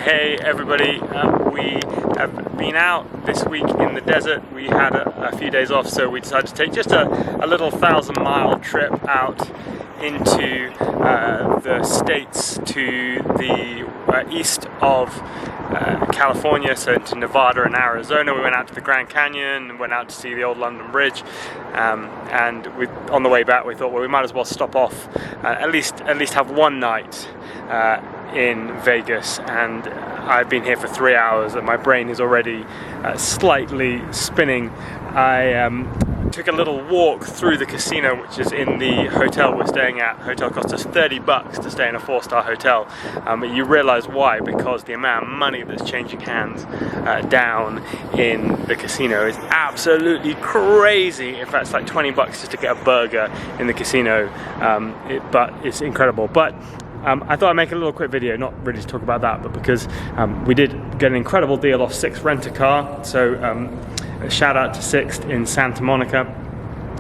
Hey everybody, we have been out this week in the desert. We had a few days off, so we decided to take just a little 1,000-mile trip out into the States to the east of California, so into Nevada and Arizona. We went out to the Grand Canyon and went out to see the old London Bridge, and on the way back we thought, well, we might as well stop off, at least have one night in Vegas. And I've been here for 3 hours and my brain is already slightly spinning. I took a little walk through the casino, which is in the hotel we're staying at. Hotel cost us $30 to stay in a 4-star hotel, but you realize why, because the amount of money that's changing hands down in the casino is absolutely crazy. In fact, it's like $20 just to get a burger in the casino, but it's incredible. But I thought I'd make a little quick video, not really to talk about that, but because we did get an incredible deal off Sixt Rent-A-Car. So a shout out to Sixt in Santa Monica,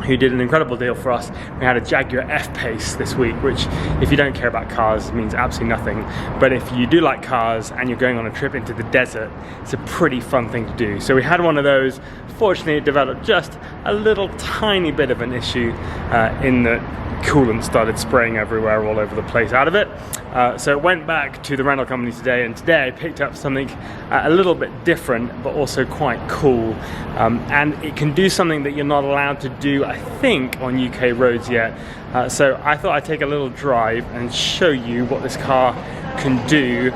who did an incredible deal for us. We had a Jaguar F-Pace this week, which, if you don't care about cars, means absolutely nothing. But if you do like cars and you're going on a trip into the desert, it's a pretty fun thing to do. So we had one of those. Fortunately, it developed just a little tiny bit of an issue in that coolant started spraying everywhere, all over the place out of it. So it went back to the rental company today, and today I picked up something a little bit different, but also quite cool. And it can do something that you're not allowed to do, I think, on UK roads yet. So I thought I'd take a little drive and show you what this car can do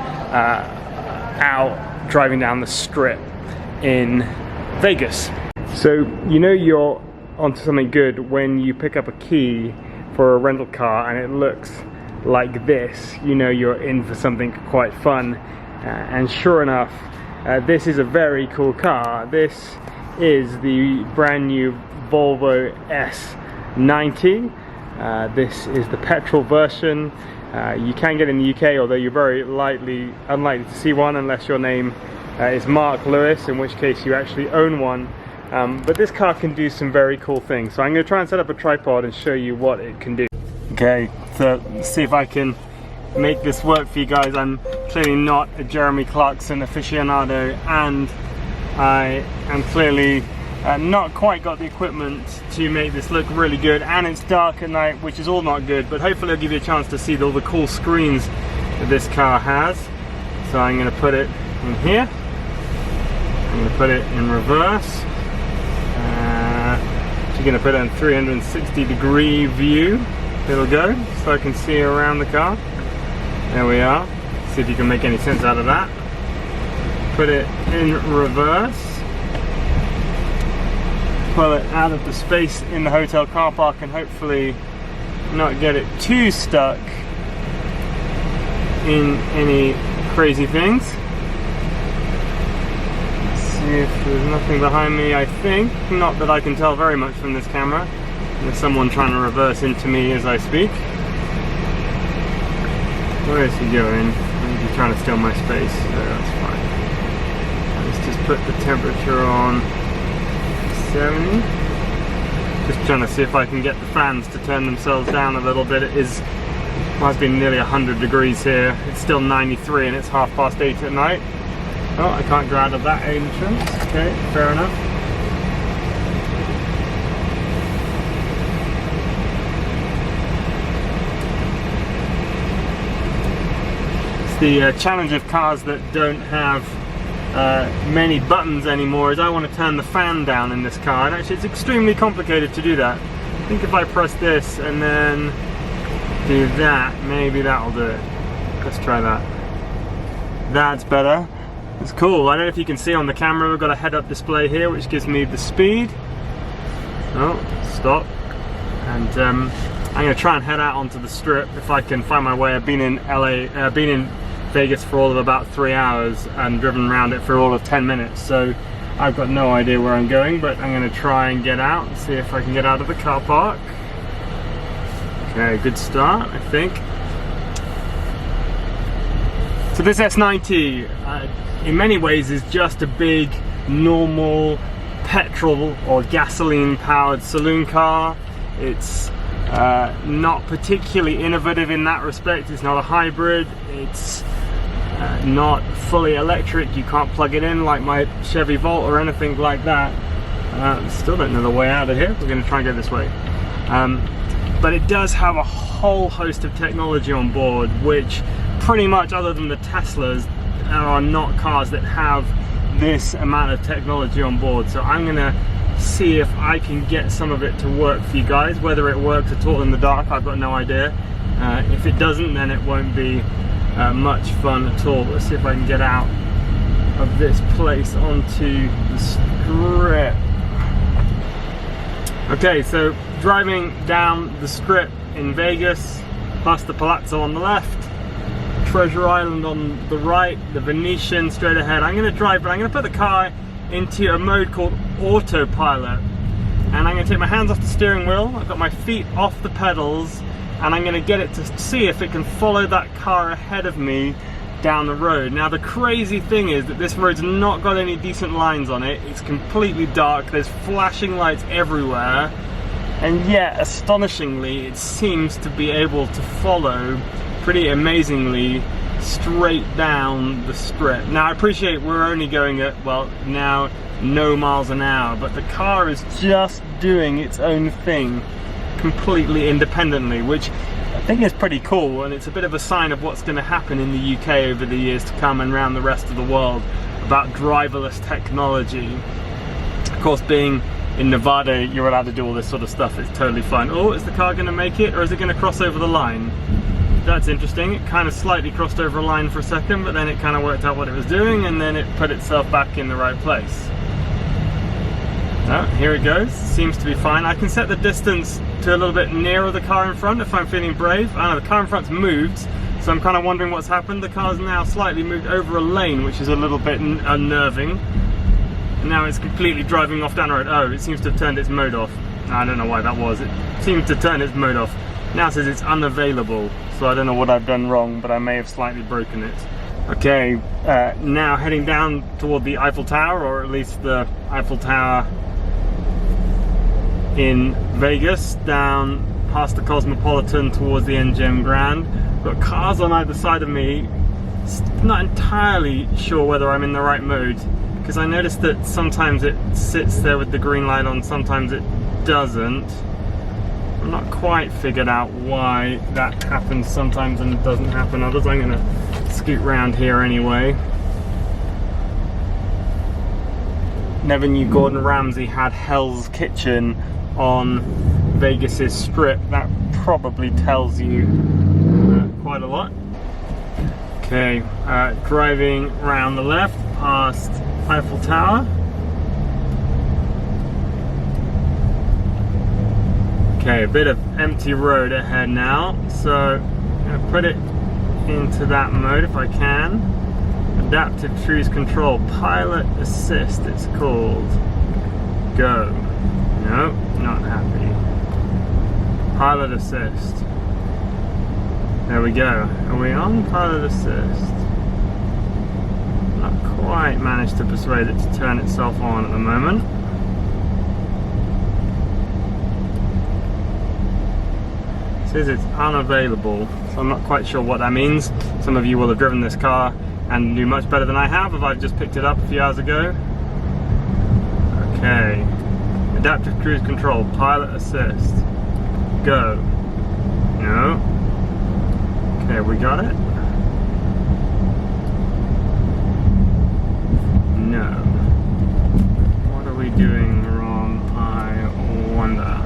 out driving down the strip in Vegas. So you know you're onto something good when you pick up a key for a rental car and it looks like this. You know you're in for something quite fun, and sure enough, this is a very cool car. This is the brand new Volvo S90. This is the petrol version. You can get in the UK, although you're very unlikely to see one unless your name is Mark Lewis, in which case you actually own one. But this car can do some very cool things. So I'm going to try and set up a tripod and show you what it can do. Okay, so let's see if I can make this work for you guys. I'm clearly not a Jeremy Clarkson aficionado, and I am clearly not quite got the equipment to make this look really good, and it's dark at night, which is all not good, but hopefully I'll give you a chance to see all the cool screens that this car has. So I'm going to put it in here. I'm going to put it in reverse. You're going to put it in 360-degree view. It'll go, so I can see around the car. There we are. See if you can make any sense out of that. Put it in reverse. Pull it out of the space in the hotel car park and hopefully not get it too stuck in any crazy things. If there's nothing behind me, I think. Not that I can tell very much from this camera. There's someone trying to reverse into me as I speak. Where is he going? He's trying to steal my space, so that's fine. Let's just put the temperature on 70. Just trying to see if I can get the fans to turn themselves down a little bit. It has been nearly 100 degrees here. It's still 93 and it's 8:30 at night. Oh, I can't go out of that entrance. Okay, fair enough. It's the challenge of cars that don't have many buttons anymore, is I want to turn the fan down in this car, and actually it's extremely complicated to do that. I think if I press this and then do that, maybe that'll do it. Let's try that. That's better. It's cool. I don't know if you can see on the camera, we've got a head-up display here which gives me the speed. Oh, stop. And I'm going to try and head out onto the strip if I can find my way. I've been in Vegas for all of about 3 hours and driven around it for all of 10 minutes, so I've got no idea where I'm going, but I'm going to try and get out and see if I can get out of the car park. Okay, good start, I think. So this S90 in many ways is just a big normal petrol or gasoline powered saloon car. It's not particularly innovative in that respect. It's not a hybrid. It's not fully electric. You can't plug it in like my Chevy Volt or anything like that. Still don't know the way out of here. We're going to try and go this way. But it does have a whole host of technology on board, which pretty much, other than the Teslas, there are not cars that have this amount of technology on board. So I'm going to see if I can get some of it to work for you guys. Whether it works at all in the dark, I've got no idea. If it doesn't, then it won't be much fun at all. Let's see if I can get out of this place onto the strip. Okay, so driving down the strip in Vegas, past the Palazzo on the left, Treasure Island on the right, the Venetian straight ahead. I'm going to drive, but I'm going to put the car into a mode called autopilot, and I'm going to take my hands off the steering wheel. I've got my feet off the pedals, and I'm going to get it to see if it can follow that car ahead of me down the road. Now the crazy thing is that this road's not got any decent lines on it. It's completely dark, there's flashing lights everywhere, and yet astonishingly it seems to be able to follow pretty amazingly straight down the strip. Now I appreciate we're only going at, well, now no miles an hour, but the car is just doing its own thing completely independently, which I think is pretty cool, and it's a bit of a sign of what's going to happen in the UK over the years to come and around the rest of the world about driverless technology. Of course, being in Nevada, you're allowed to do all this sort of stuff. It's totally fine. Oh, is the car going to make it, or is it going to cross over the line? That's interesting. It kind of slightly crossed over a line for a second, but then it kind of worked out what it was doing, and then it put itself back in the right place. Oh, here it goes. Seems to be fine. I can set the distance to a little bit nearer the car in front if I'm feeling brave. I know the car in front's moved, so I'm kind of wondering what's happened. The car's now slightly moved over a lane, which is a little bit unnerving. And now it's completely driving off down the road. Oh, it seems to have turned its mode off. I don't know why that was. It seemed to turn its mode off. Now it says it's unavailable, so I don't know what I've done wrong, but I may have slightly broken it. Okay, now heading down toward the Eiffel Tower, or at least the Eiffel Tower in Vegas, down past the Cosmopolitan towards the MGM Grand. Got cars on either side of me. Not entirely sure whether I'm in the right mode, because I noticed that sometimes it sits there with the green light on, sometimes it doesn't. I'm not quite figured out why that happens sometimes and it doesn't happen others. I'm gonna scoot round here anyway. Never knew Gordon Ramsay had Hell's Kitchen on Vegas's strip. That probably tells you quite a lot. Okay, driving round the left past Eiffel Tower. Okay, a bit of empty road ahead now, so I'm going to put it into that mode if I can. Adaptive Cruise Control, Pilot Assist it's called. Go. No, not happy. Pilot Assist. There we go. Are we on Pilot Assist? Not quite managed to persuade it to turn itself on at the moment. It's unavailable, so I'm not quite sure what that means. Some of you will have driven this car and knew much better than I have if I've just picked it up a few hours ago. Okay, Adaptive Cruise Control, Pilot Assist, go. No. Okay, we got it. No. What are we doing wrong, I wonder?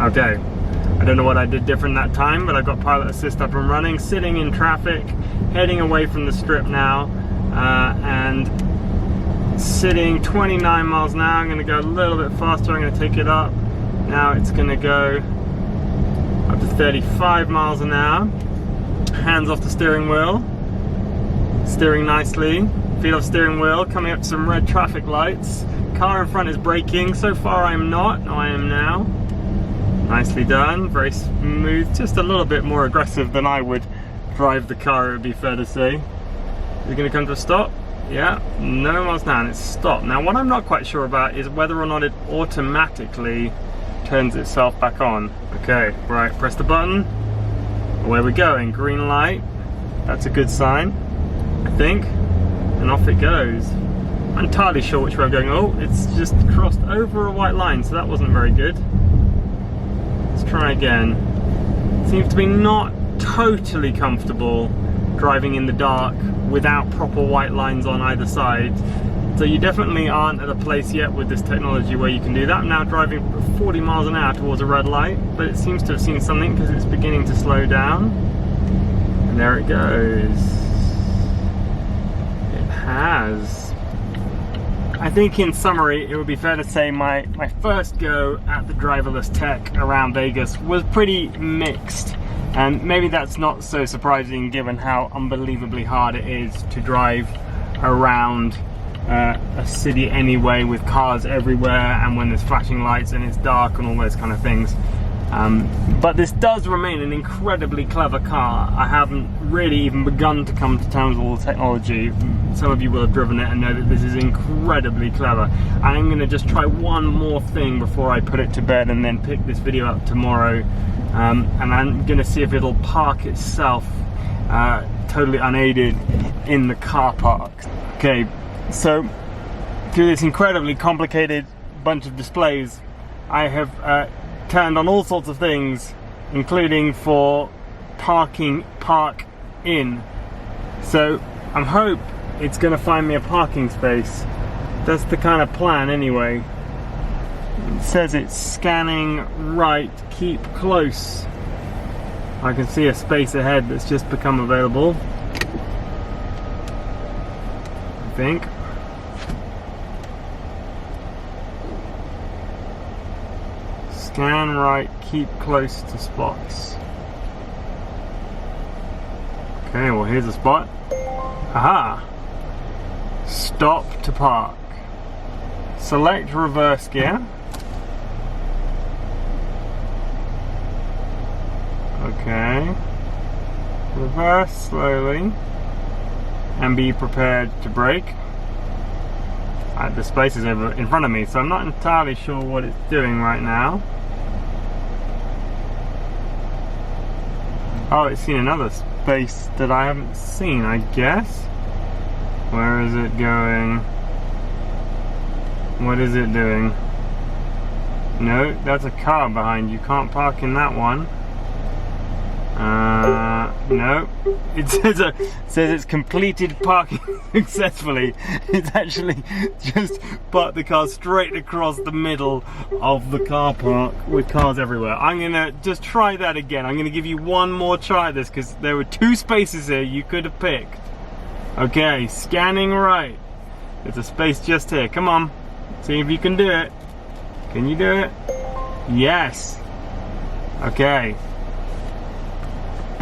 Okay, I don't know what I did different that time, but I've got Pilot Assist up and running, sitting in traffic, heading away from the strip now, and sitting 29 miles an hour. I'm going to go a little bit faster, I'm going to take it up. Now it's going to go up to 35 miles an hour. Hands off the steering wheel, steering nicely, feet off steering wheel, coming up to some red traffic lights. Car in front is braking, so far I'm not, no I am now. Nicely done, very smooth, just a little bit more aggressive than I would drive the car, it would be fair to say. Is it going to come to a stop? Yeah, no miles an hour, and it's stopped. Now what I'm not quite sure about is whether or not it automatically turns itself back on. Okay, right, press the button. Away we going, green light. That's a good sign, I think. And off it goes. I'm not entirely sure which way I'm going. Oh, it's just crossed over a white line, so that wasn't very good. Let's try again. Seems to be not totally comfortable driving in the dark without proper white lines on either side. So you definitely aren't at a place yet with this technology where you can do that. I'm now driving 40 miles an hour towards a red light, but it seems to have seen something because it's beginning to slow down. And there it goes. It has. I think in summary, it would be fair to say my first go at the driverless tech around Vegas was pretty mixed. And maybe that's not so surprising given how unbelievably hard it is to drive around a city anyway, with cars everywhere and when there's flashing lights and it's dark and all those kind of things. But this does remain an incredibly clever car. I haven't really even begun to come to terms with all the technology. Some of you will have driven it and know that this is incredibly clever. I'm going to just try one more thing before I put it to bed and then pick this video up tomorrow. And I'm going to see if it'll park itself totally unaided in the car park. Okay, so through this incredibly complicated bunch of displays, I have turned on all sorts of things, including for park in. So I hope it's going to find me a parking space. That's the kind of plan anyway. It says it's scanning right, keep close. I can see a space ahead that's just become available, I think. Scan right, keep close to spots. Okay, well here's a spot. Aha! Stop to park. Select reverse gear. Okay. Reverse slowly. And be prepared to brake. The space is over in front of me, so I'm not entirely sure what it's doing right now. Oh, it's seen another space that I haven't seen, I guess. Where is it going? What is it doing? No, that's a car behind you. Can't park in that one. No. It says it's completed parking successfully. It's actually just parked the car straight across the middle of the car park with cars everywhere. I'm gonna just try that again. I'm gonna give you one more try at this because there were two spaces here you could have picked. Okay, scanning right. There's a space just here. Come on. See if you can do it. Can you do it? Yes. Okay.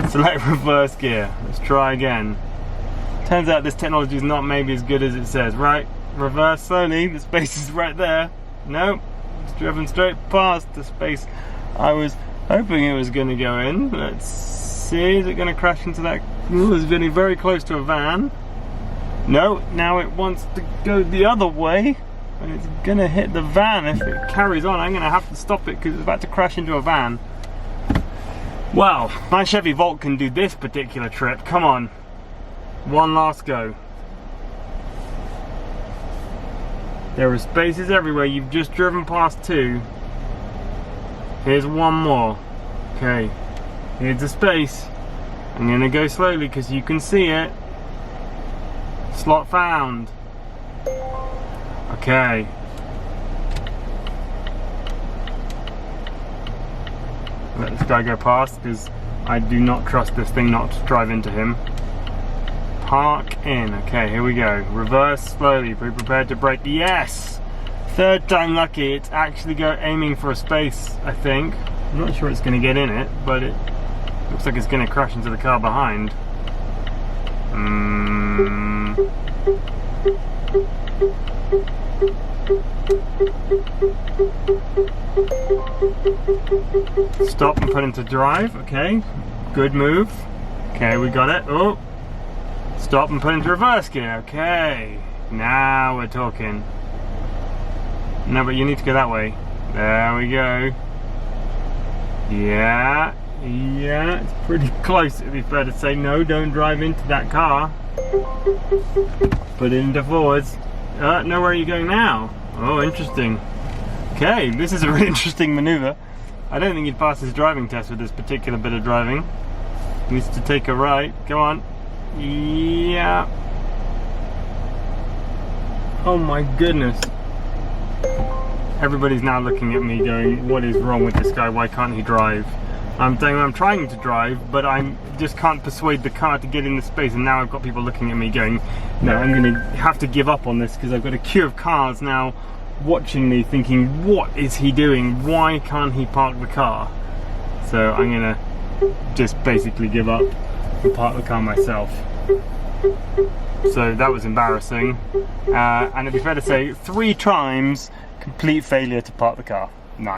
Select reverse gear. Let's try again. Turns out this technology is not maybe as good as it says. Right, reverse slowly. The space is right there. Nope. It's driven straight past the space I was hoping it was going to go in. Let's see. Is it going to crash into that? Ooh, it's getting very close to a van. No, now it wants to go the other way. And it's going to hit the van if it carries on. I'm going to have to stop it because it's about to crash into a van. Well, my Chevy Volt can do this particular trip. Come on. One last go. There are spaces everywhere. You've just driven past two. Here's one more. Okay. Here's a space. I'm going to go slowly because you can see it. Slot found. Okay. Let this guy go past because I do not trust this thing not to drive into him. Park in. Okay, here we go. Reverse slowly. Be prepared to brake. Yes! Third time lucky. It's actually aiming for a space, I think. I'm not sure it's going to get in it, but it looks like it's going to crash into the car behind. Stop and put into drive. Okay, good move. Okay, we got it. Oh, stop and put into reverse gear. Okay, now we're talking. No, but you need to go that way. There we go. Yeah, it's pretty close, it'd be fair to say. No, don't drive into that car. Put it into forwards. No, where are you going now? Oh, interesting. Okay, this is a really interesting maneuver. I don't think he'd pass his driving test with this particular bit of driving. He needs to take a right. Come on. Yeah. Oh my goodness. Everybody's now looking at me going, what is wrong with this guy? Why can't he drive? I'm saying I'm trying to drive, but I just can't persuade the car to get in the space, and now I've got people looking at me going, no, I'm going to have to give up on this because I've got a queue of cars now watching me thinking, what is he doing? Why can't he park the car? So I'm going to just basically give up and park the car myself. So that was embarrassing, and it'd be fair to say 3 times complete failure to park the car.